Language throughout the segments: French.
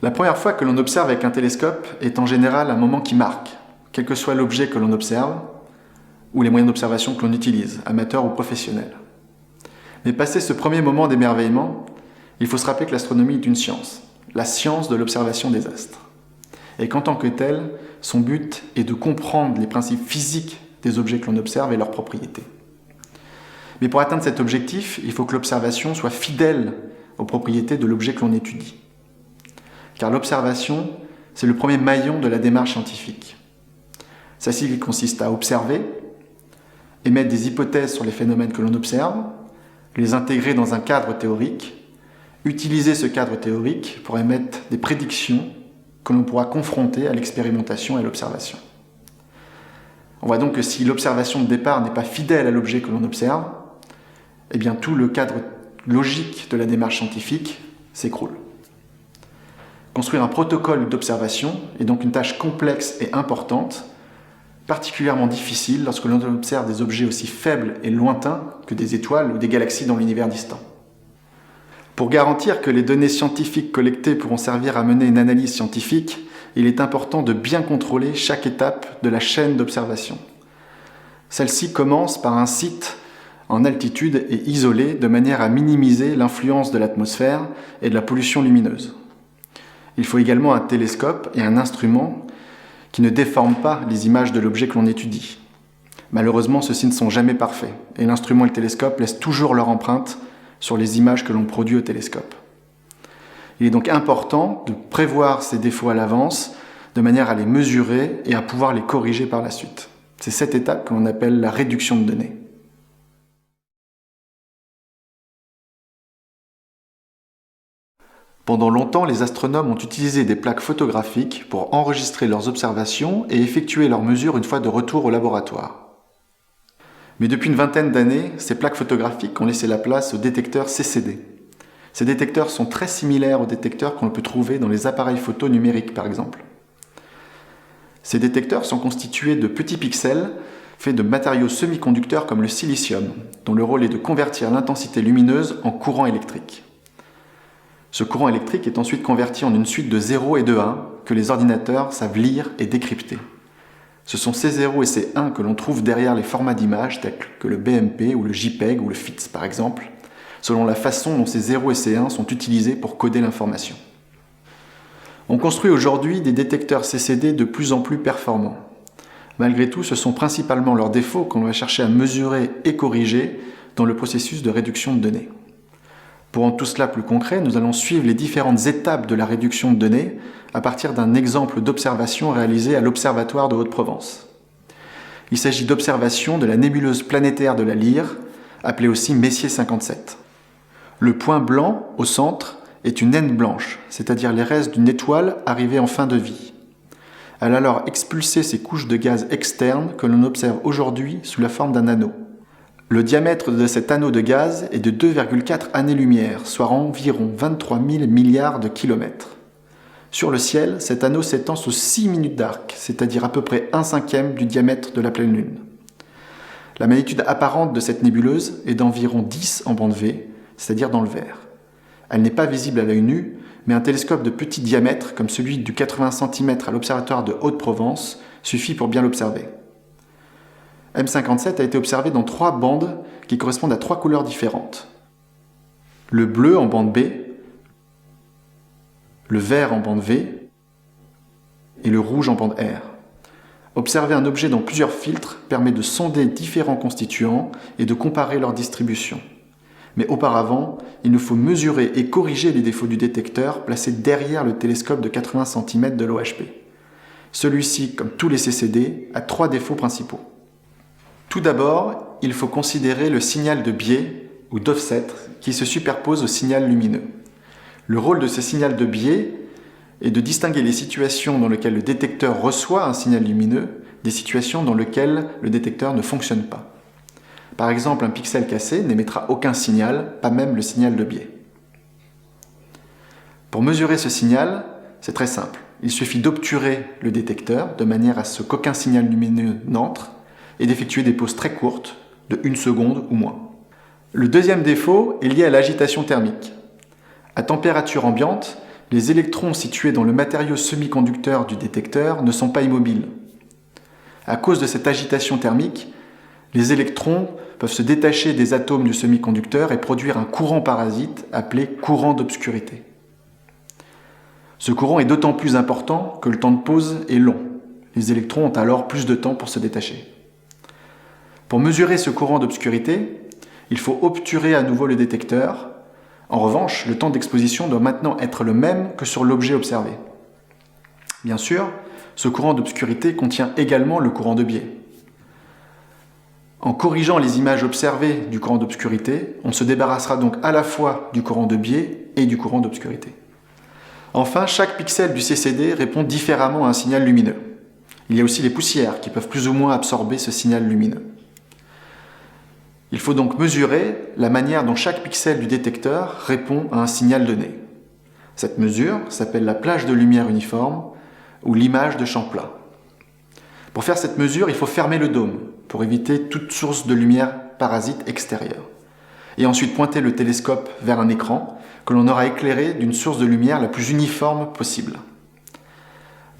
La première fois que l'on observe avec un télescope est en général un moment qui marque, quel que soit l'objet que l'on observe ou les moyens d'observation que l'on utilise, amateurs ou professionnels. Mais passé ce premier moment d'émerveillement, il faut se rappeler que l'astronomie est une science, la science de l'observation des astres. Et qu'en tant que telle, son but est de comprendre les principes physiques des objets que l'on observe et leurs propriétés. Mais pour atteindre cet objectif, il faut que l'observation soit fidèle aux propriétés de l'objet que l'on étudie. Car l'observation, c'est le premier maillon de la démarche scientifique. Celle-ci consiste à observer, émettre des hypothèses sur les phénomènes que l'on observe, les intégrer dans un cadre théorique, utiliser ce cadre théorique pour émettre des prédictions que l'on pourra confronter à l'expérimentation et à l'observation. On voit donc que si l'observation de départ n'est pas fidèle à l'objet que l'on observe, eh bien tout le cadre logique de la démarche scientifique s'écroule. Construire un protocole d'observation est donc une tâche complexe et importante, particulièrement difficile lorsque l'on observe des objets aussi faibles et lointains que des étoiles ou des galaxies dans l'univers distant. Pour garantir que les données scientifiques collectées pourront servir à mener une analyse scientifique, il est important de bien contrôler chaque étape de la chaîne d'observation. Celle-ci commence par un site en altitude et isolé de manière à minimiser l'influence de l'atmosphère et de la pollution lumineuse. Il faut également un télescope et un instrument qui ne déforment pas les images de l'objet que l'on étudie. Malheureusement, ceux-ci ne sont jamais parfaits, et l'instrument et le télescope laissent toujours leur empreinte sur les images que l'on produit au télescope. Il est donc important de prévoir ces défauts à l'avance, de manière à les mesurer et à pouvoir les corriger par la suite. C'est cette étape que l'on appelle la réduction de données. Pendant longtemps, les astronomes ont utilisé des plaques photographiques pour enregistrer leurs observations et effectuer leurs mesures une fois de retour au laboratoire. Mais depuis une vingtaine d'années, ces plaques photographiques ont laissé la place aux détecteurs CCD. Ces détecteurs sont très similaires aux détecteurs qu'on peut trouver dans les appareils photo numériques, par exemple. Ces détecteurs sont constitués de petits pixels faits de matériaux semi-conducteurs comme le silicium, dont le rôle est de convertir l'intensité lumineuse en courant électrique. Ce courant électrique est ensuite converti en une suite de 0 et de 1 que les ordinateurs savent lire et décrypter. Ce sont ces 0 et ces 1 que l'on trouve derrière les formats d'images tels que le BMP ou le JPEG ou le FITS par exemple, selon la façon dont ces 0 et ces 1 sont utilisés pour coder l'information. On construit aujourd'hui des détecteurs CCD de plus en plus performants. Malgré tout, ce sont principalement leurs défauts qu'on va chercher à mesurer et corriger dans le processus de réduction de données. Pour rendre tout cela plus concret, nous allons suivre les différentes étapes de la réduction de données à partir d'un exemple d'observation réalisé à l'Observatoire de Haute-Provence. Il s'agit d'observation de la nébuleuse planétaire de la Lyre, appelée aussi Messier 57. Le point blanc, au centre, est une naine blanche, c'est-à-dire les restes d'une étoile arrivée en fin de vie. Elle a alors expulsé ces couches de gaz externes que l'on observe aujourd'hui sous la forme d'un anneau. Le diamètre de cet anneau de gaz est de 2,4 années-lumière, soit environ 23 000 milliards de kilomètres. Sur le ciel, cet anneau s'étend sous 6 minutes d'arc, c'est-à-dire à peu près 1/5 du diamètre de la pleine Lune. La magnitude apparente de cette nébuleuse est d'environ 10 en bande V, c'est-à-dire dans le vert. Elle n'est pas visible à l'œil nu, mais un télescope de petit diamètre, comme celui du 80 cm à l'Observatoire de Haute-Provence, suffit pour bien l'observer. M57 a été observé dans 3 bandes qui correspondent à 3 couleurs différentes. Le bleu en bande B, le vert en bande V et le rouge en bande R. Observer un objet dans plusieurs filtres permet de sonder différents constituants et de comparer leur distribution. Mais auparavant, il nous faut mesurer et corriger les défauts du détecteur placé derrière le télescope de 80 cm de l'OHP. Celui-ci, comme tous les CCD, a 3 défauts principaux. Tout d'abord, il faut considérer le signal de biais, ou d'offset, qui se superpose au signal lumineux. Le rôle de ce signal de biais est de distinguer les situations dans lesquelles le détecteur reçoit un signal lumineux des situations dans lesquelles le détecteur ne fonctionne pas. Par exemple, un pixel cassé n'émettra aucun signal, pas même le signal de biais. Pour mesurer ce signal, c'est très simple. Il suffit d'obturer le détecteur de manière à ce qu'aucun signal lumineux n'entre et d'effectuer des pauses très courtes, de 1 seconde ou moins. Le deuxième défaut est lié à l'agitation thermique. À température ambiante, les électrons situés dans le matériau semi-conducteur du détecteur ne sont pas immobiles. À cause de cette agitation thermique, les électrons peuvent se détacher des atomes du semi-conducteur et produire un courant parasite appelé courant d'obscurité. Ce courant est d'autant plus important que le temps de pause est long. Les électrons ont alors plus de temps pour se détacher. Pour mesurer ce courant d'obscurité, il faut obturer à nouveau le détecteur. En revanche, le temps d'exposition doit maintenant être le même que sur l'objet observé. Bien sûr, ce courant d'obscurité contient également le courant de biais. En corrigeant les images observées du courant d'obscurité, on se débarrassera donc à la fois du courant de biais et du courant d'obscurité. Enfin, chaque pixel du CCD répond différemment à un signal lumineux. Il y a aussi les poussières qui peuvent plus ou moins absorber ce signal lumineux. Il faut donc mesurer la manière dont chaque pixel du détecteur répond à un signal donné. Cette mesure s'appelle la plage de lumière uniforme ou l'image de champ plat. Pour faire cette mesure, il faut fermer le dôme pour éviter toute source de lumière parasite extérieure. Et ensuite pointer le télescope vers un écran que l'on aura éclairé d'une source de lumière la plus uniforme possible.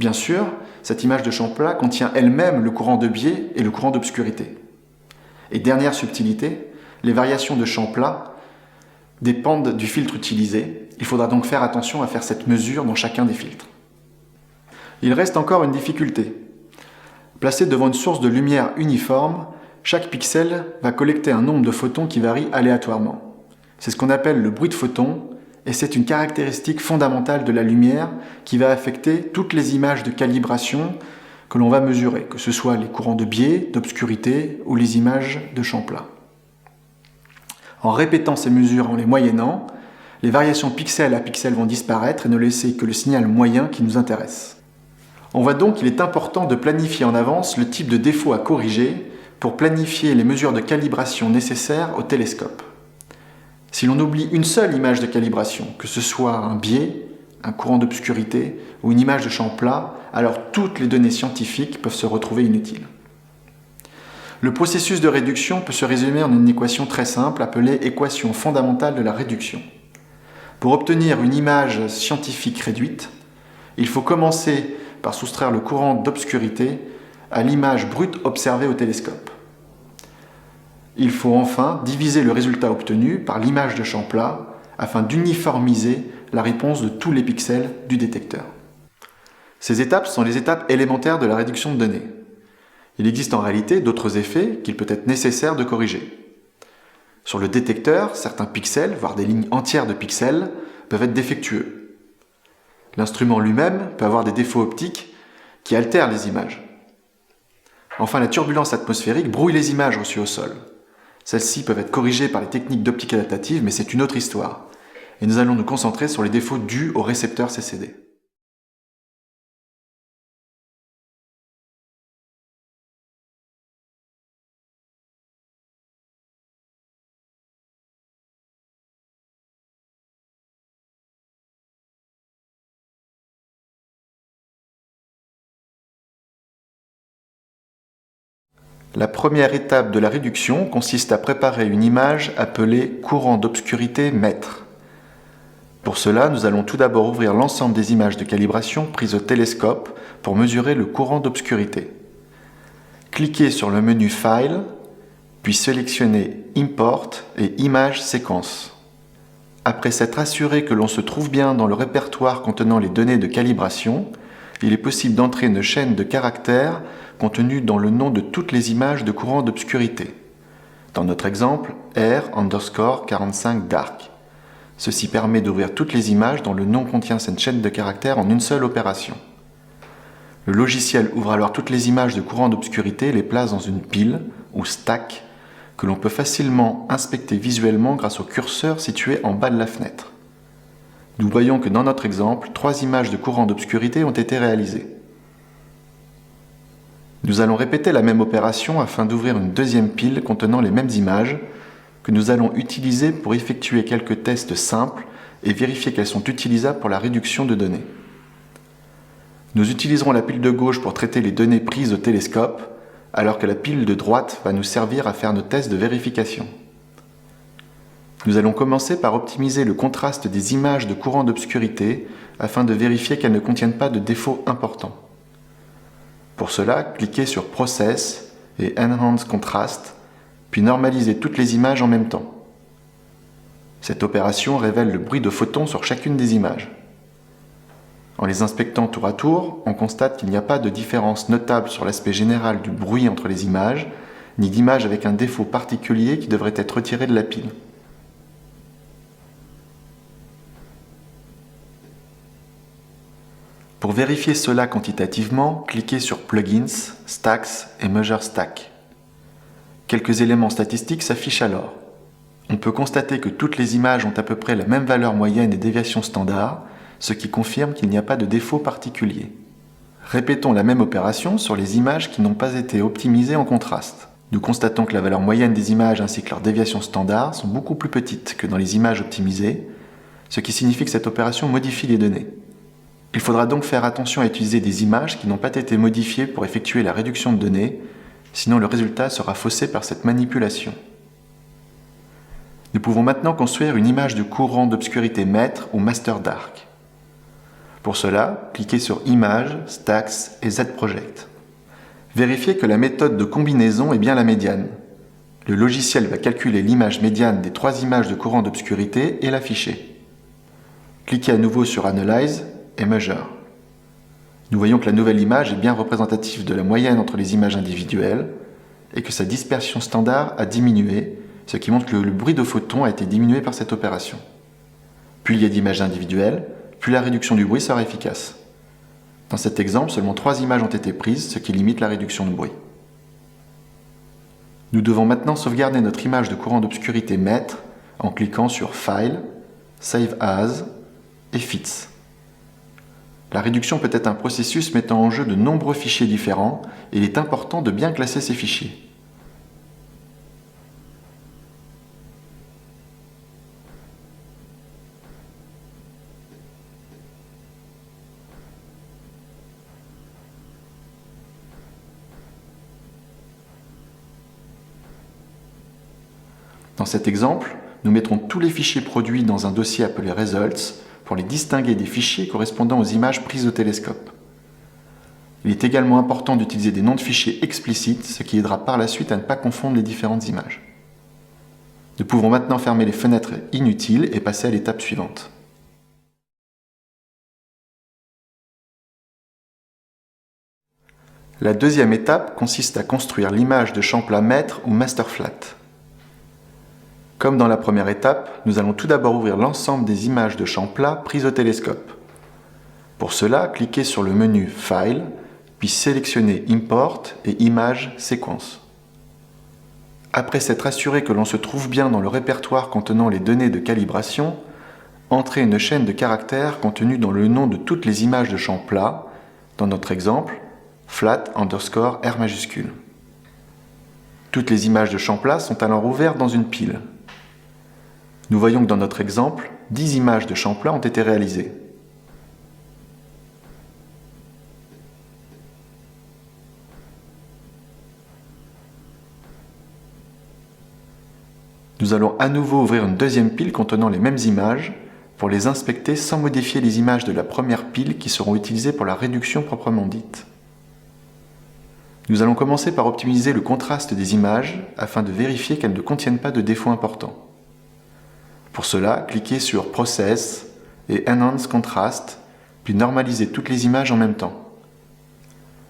Bien sûr, cette image de champ plat contient elle-même le courant de biais et le courant d'obscurité. Et dernière subtilité, les variations de champ plat dépendent du filtre utilisé. Il faudra donc faire attention à faire cette mesure dans chacun des filtres. Il reste encore une difficulté. Placé devant une source de lumière uniforme, chaque pixel va collecter un nombre de photons qui varie aléatoirement. C'est ce qu'on appelle le bruit de photons, et c'est une caractéristique fondamentale de la lumière qui va affecter toutes les images de calibration que l'on va mesurer, que ce soit les courants de biais, d'obscurité ou les images de champ plat. En répétant ces mesures en les moyennant, les variations pixel à pixel vont disparaître et ne laisser que le signal moyen qui nous intéresse. On voit donc qu'il est important de planifier en avance le type de défaut à corriger pour planifier les mesures de calibration nécessaires au télescope. Si l'on oublie une seule image de calibration, que ce soit un biais, un courant d'obscurité ou une image de champ plat, alors toutes les données scientifiques peuvent se retrouver inutiles. Le processus de réduction peut se résumer en une équation très simple appelée équation fondamentale de la réduction. Pour obtenir une image scientifique réduite, il faut commencer par soustraire le courant d'obscurité à l'image brute observée au télescope. Il faut enfin diviser le résultat obtenu par l'image de champ plat afin d'uniformiser la réponse de tous les pixels du détecteur. Ces étapes sont les étapes élémentaires de la réduction de données. Il existe en réalité d'autres effets qu'il peut être nécessaire de corriger. Sur le détecteur, certains pixels, voire des lignes entières de pixels, peuvent être défectueux. L'instrument lui-même peut avoir des défauts optiques qui altèrent les images. Enfin, la turbulence atmosphérique brouille les images reçues au sol. Celles-ci peuvent être corrigées par les techniques d'optique adaptative, mais c'est une autre histoire. Et nous allons nous concentrer sur les défauts dus au récepteur CCD. La première étape de la réduction consiste à préparer une image appelée courant d'obscurité mètre. Pour cela, nous allons tout d'abord ouvrir l'ensemble des images de calibration prises au télescope pour mesurer le courant d'obscurité. Cliquez sur le menu File, puis sélectionnez Import et Image séquence. Après s'être assuré que l'on se trouve bien dans le répertoire contenant les données de calibration, il est possible d'entrer une chaîne de caractères contenue dans le nom de toutes les images de courant d'obscurité. Dans notre exemple, R_45 dark. Ceci permet d'ouvrir toutes les images dont le nom contient cette chaîne de caractères en une seule opération. Le logiciel ouvre alors toutes les images de courant d'obscurité et les place dans une pile, ou stack, que l'on peut facilement inspecter visuellement grâce au curseur situé en bas de la fenêtre. Nous voyons que dans notre exemple, 3 images de courant d'obscurité ont été réalisées. Nous allons répéter la même opération afin d'ouvrir une deuxième pile contenant les mêmes images que nous allons utiliser pour effectuer quelques tests simples et vérifier qu'elles sont utilisables pour la réduction de données. Nous utiliserons la pile de gauche pour traiter les données prises au télescope, alors que la pile de droite va nous servir à faire nos tests de vérification. Nous allons commencer par optimiser le contraste des images de courant d'obscurité afin de vérifier qu'elles ne contiennent pas de défauts importants. Pour cela, cliquez sur Process et Enhance Contrast, puis normalisez toutes les images en même temps. Cette opération révèle le bruit de photons sur chacune des images. En les inspectant tour à tour, on constate qu'il n'y a pas de différence notable sur l'aspect général du bruit entre les images, ni d'image avec un défaut particulier qui devrait être retiré de la pile. Pour vérifier cela quantitativement, cliquez sur Plugins, Stacks et Measure Stack. Quelques éléments statistiques s'affichent alors. On peut constater que toutes les images ont à peu près la même valeur moyenne et déviation standard, ce qui confirme qu'il n'y a pas de défaut particulier. Répétons la même opération sur les images qui n'ont pas été optimisées en contraste. Nous constatons que la valeur moyenne des images ainsi que leur déviation standard sont beaucoup plus petites que dans les images optimisées, ce qui signifie que cette opération modifie les données. Il faudra donc faire attention à utiliser des images qui n'ont pas été modifiées pour effectuer la réduction de données, sinon le résultat sera faussé par cette manipulation. Nous pouvons maintenant construire une image de courant d'obscurité maître ou master dark. Pour cela, cliquez sur Image, Stacks et Z-Project. Vérifiez que la méthode de combinaison est bien la médiane. Le logiciel va calculer l'image médiane des 3 images de courant d'obscurité et l'afficher. Cliquez à nouveau sur Analyze et Measure. Nous voyons que la nouvelle image est bien représentative de la moyenne entre les images individuelles et que sa dispersion standard a diminué, ce qui montre que le bruit de photons a été diminué par cette opération. Plus il y a d'images individuelles, plus la réduction du bruit sera efficace. Dans cet exemple, seulement 3 images ont été prises, ce qui limite la réduction de bruit. Nous devons maintenant sauvegarder notre image de courant d'obscurité maître en cliquant sur File, Save As et Fits. La réduction peut être un processus mettant en jeu de nombreux fichiers différents et il est important de bien classer ces fichiers. Dans cet exemple, nous mettrons tous les fichiers produits dans un dossier appelé Results pour les distinguer des fichiers correspondant aux images prises au télescope. Il est également important d'utiliser des noms de fichiers explicites, ce qui aidera par la suite à ne pas confondre les différentes images. Nous pouvons maintenant fermer les fenêtres inutiles et passer à l'étape suivante. La deuxième étape consiste à construire l'image de champ plat maître ou master flat. Comme dans la première étape, nous allons tout d'abord ouvrir l'ensemble des images de champ plat prises au télescope. Pour cela, cliquez sur le menu File, puis sélectionnez Import et Image Sequence. Après s'être assuré que l'on se trouve bien dans le répertoire contenant les données de calibration, entrez une chaîne de caractères contenue dans le nom de toutes les images de champ plat, dans notre exemple, flat_r majuscule. Toutes les images de champ plat sont alors ouvertes dans une pile. Nous voyons que dans notre exemple, 10 images de champ plat ont été réalisées. Nous allons à nouveau ouvrir une deuxième pile contenant les mêmes images pour les inspecter sans modifier les images de la première pile qui seront utilisées pour la réduction proprement dite. Nous allons commencer par optimiser le contraste des images afin de vérifier qu'elles ne contiennent pas de défauts importants. Pour cela, cliquez sur Process et Enhance Contrast, puis normalisez toutes les images en même temps.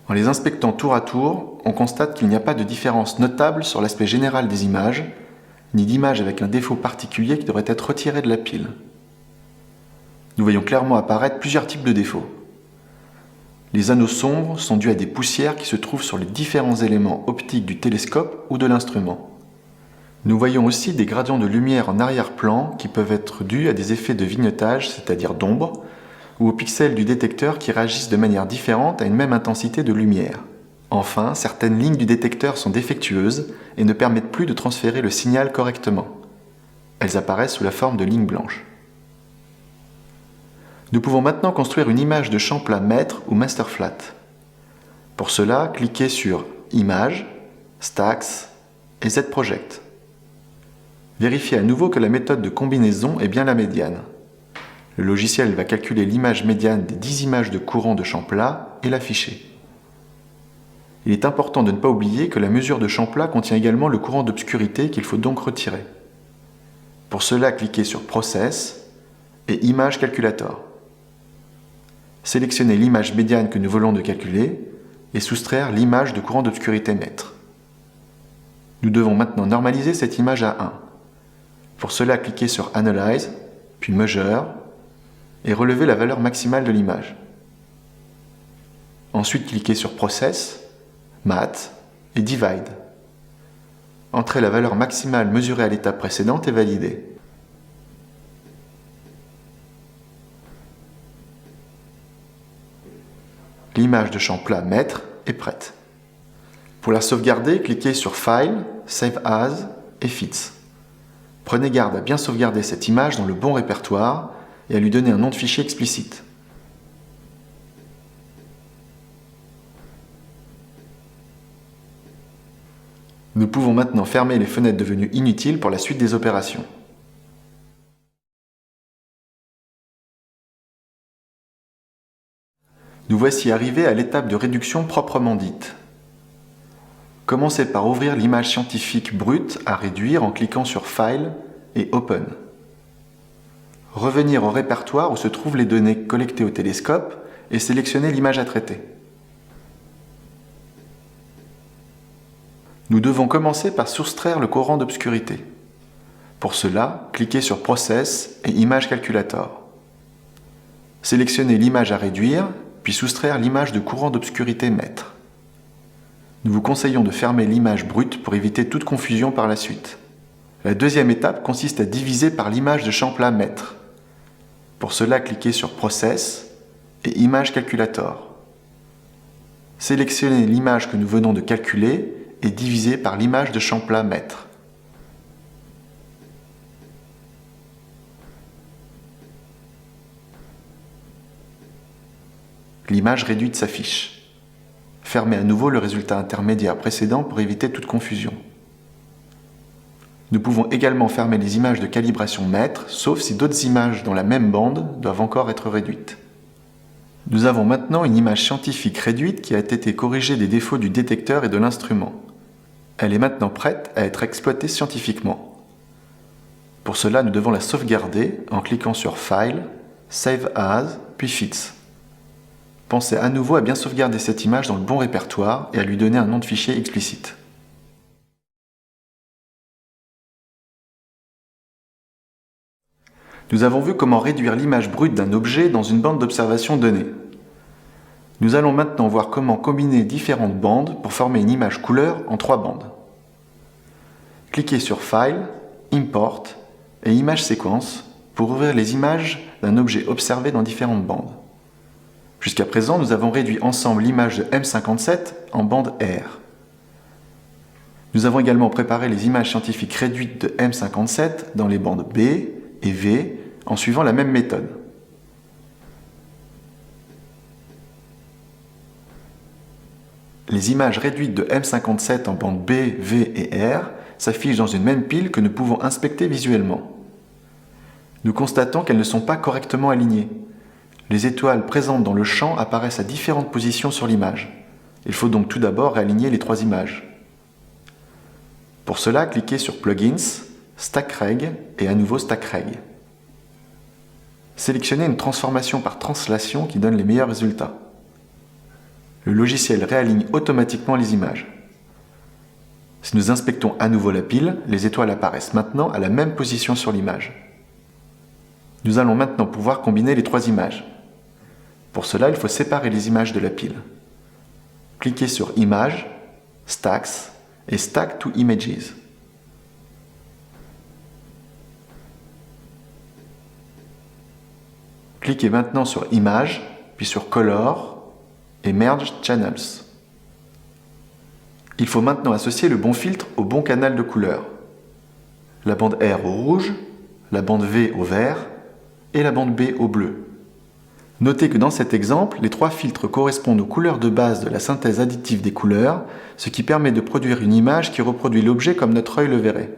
En les inspectant tour à tour, on constate qu'il n'y a pas de différence notable sur l'aspect général des images, ni d'image avec un défaut particulier qui devrait être retiré de la pile. Nous voyons clairement apparaître plusieurs types de défauts. Les anneaux sombres sont dus à des poussières qui se trouvent sur les différents éléments optiques du télescope ou de l'instrument. Nous voyons aussi des gradients de lumière en arrière-plan qui peuvent être dus à des effets de vignettage, c'est-à-dire d'ombre, ou aux pixels du détecteur qui réagissent de manière différente à une même intensité de lumière. Enfin, certaines lignes du détecteur sont défectueuses et ne permettent plus de transférer le signal correctement. Elles apparaissent sous la forme de lignes blanches. Nous pouvons maintenant construire une image de champ plat maître ou master flat. Pour cela, cliquez sur Image, Stacks et Z-Project. Vérifiez à nouveau que la méthode de combinaison est bien la médiane. Le logiciel va calculer l'image médiane des 10 images de courant de champ plat et l'afficher. Il est important de ne pas oublier que la mesure de champ plat contient également le courant d'obscurité qu'il faut donc retirer. Pour cela, cliquez sur Process et Image Calculator. Sélectionnez l'image médiane que nous voulons de calculer et soustraire l'image de courant d'obscurité mètre. Nous devons maintenant normaliser cette image à 1. Pour cela, cliquez sur Analyze, puis Measure, et relevez la valeur maximale de l'image. Ensuite, cliquez sur Process, Math et Divide. Entrez la valeur maximale mesurée à l'étape précédente et validez. L'image de champ plat mètre est prête. Pour la sauvegarder, cliquez sur File, Save As et Fits. Prenez garde à bien sauvegarder cette image dans le bon répertoire et à lui donner un nom de fichier explicite. Nous pouvons maintenant fermer les fenêtres devenues inutiles pour la suite des opérations. Nous voici arrivés à l'étape de réduction proprement dite. Commencez par ouvrir l'image scientifique brute à réduire en cliquant sur File et Open. Revenir au répertoire où se trouvent les données collectées au télescope et sélectionner l'image à traiter. Nous devons commencer par soustraire le courant d'obscurité. Pour cela, cliquez sur Process et Image Calculator. Sélectionnez l'image à réduire, puis soustraire l'image de courant d'obscurité mètre. Nous vous conseillons de fermer l'image brute pour éviter toute confusion par la suite. La deuxième étape consiste à diviser par l'image de champ plat mètre. Pour cela, cliquez sur Process et Image Calculator. Sélectionnez l'image que nous venons de calculer et divisez par l'image de champ plat mètre. L'image réduite s'affiche. Fermez à nouveau le résultat intermédiaire précédent pour éviter toute confusion. Nous pouvons également fermer les images de calibration mètre, sauf si d'autres images dans la même bande doivent encore être réduites. Nous avons maintenant une image scientifique réduite qui a été corrigée des défauts du détecteur et de l'instrument. Elle est maintenant prête à être exploitée scientifiquement. Pour cela, nous devons la sauvegarder en cliquant sur File, Save As, puis Fits. Pensez à nouveau à bien sauvegarder cette image dans le bon répertoire et à lui donner un nom de fichier explicite. Nous avons vu comment réduire l'image brute d'un objet dans une bande d'observation donnée. Nous allons maintenant voir comment combiner différentes bandes pour former une image couleur en 3 bandes. Cliquez sur File, Import et Image Sequence pour ouvrir les images d'un objet observé dans différentes bandes. Jusqu'à présent, nous avons réduit ensemble l'image de M57 en bande R. Nous avons également préparé les images scientifiques réduites de M57 dans les bandes B et V en suivant la même méthode. Les images réduites de M57 en bande B, V et R s'affichent dans une même pile que nous pouvons inspecter visuellement. Nous constatons qu'elles ne sont pas correctement alignées. Les étoiles présentes dans le champ apparaissent à différentes positions sur l'image. Il faut donc tout d'abord réaligner les 3 images. Pour cela, cliquez sur Plugins, StackReg et à nouveau StackReg. Sélectionnez une transformation par translation qui donne les meilleurs résultats. Le logiciel réaligne automatiquement les images. Si nous inspectons à nouveau la pile, les étoiles apparaissent maintenant à la même position sur l'image. Nous allons maintenant pouvoir combiner les 3 images. Pour cela, il faut séparer les images de la pile. Cliquez sur Images, Stacks et Stack to Images. Cliquez maintenant sur Images, puis sur Color et Merge Channels. Il faut maintenant associer le bon filtre au bon canal de couleur. La bande R au rouge, la bande V au vert et la bande B au bleu. Notez que dans cet exemple, les 3 filtres correspondent aux couleurs de base de la synthèse additive des couleurs, ce qui permet de produire une image qui reproduit l'objet comme notre œil le verrait.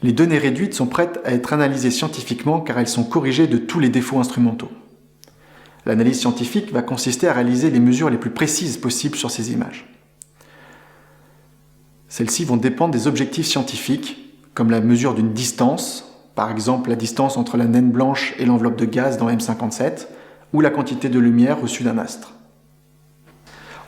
Les données réduites sont prêtes à être analysées scientifiquement car elles sont corrigées de tous les défauts instrumentaux. L'analyse scientifique va consister à réaliser les mesures les plus précises possibles sur ces images. Celles-ci vont dépendre des objectifs scientifiques, comme la mesure d'une distance, par exemple la distance entre la naine blanche et l'enveloppe de gaz dans M57, ou la quantité de lumière reçue d'un astre.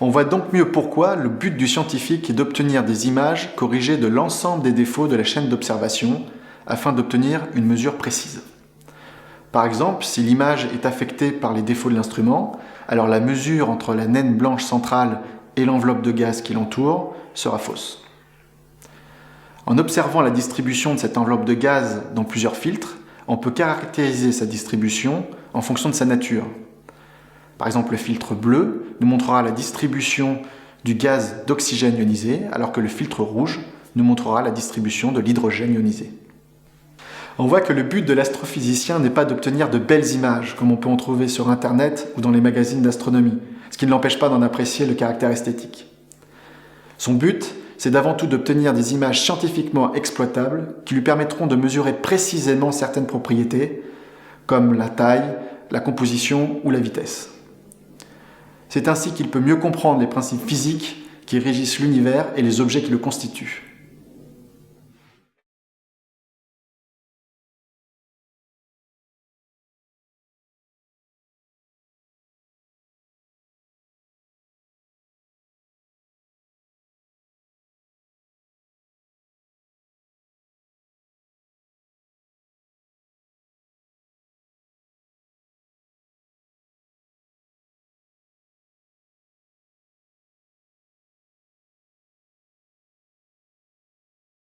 On voit donc mieux pourquoi le but du scientifique est d'obtenir des images corrigées de l'ensemble des défauts de la chaîne d'observation afin d'obtenir une mesure précise. Par exemple, si l'image est affectée par les défauts de l'instrument, alors la mesure entre la naine blanche centrale et l'enveloppe de gaz qui l'entoure sera fausse. En observant la distribution de cette enveloppe de gaz dans plusieurs filtres, on peut caractériser sa distribution en fonction de sa nature. Par exemple, le filtre bleu nous montrera la distribution du gaz d'oxygène ionisé, alors que le filtre rouge nous montrera la distribution de l'hydrogène ionisé. On voit que le but de l'astrophysicien n'est pas d'obtenir de belles images, comme on peut en trouver sur Internet ou dans les magazines d'astronomie, ce qui ne l'empêche pas d'en apprécier le caractère esthétique. Son but, c'est d'avant tout d'obtenir des images scientifiquement exploitables qui lui permettront de mesurer précisément certaines propriétés, comme la taille, la composition ou la vitesse. C'est ainsi qu'il peut mieux comprendre les principes physiques qui régissent l'univers et les objets qui le constituent.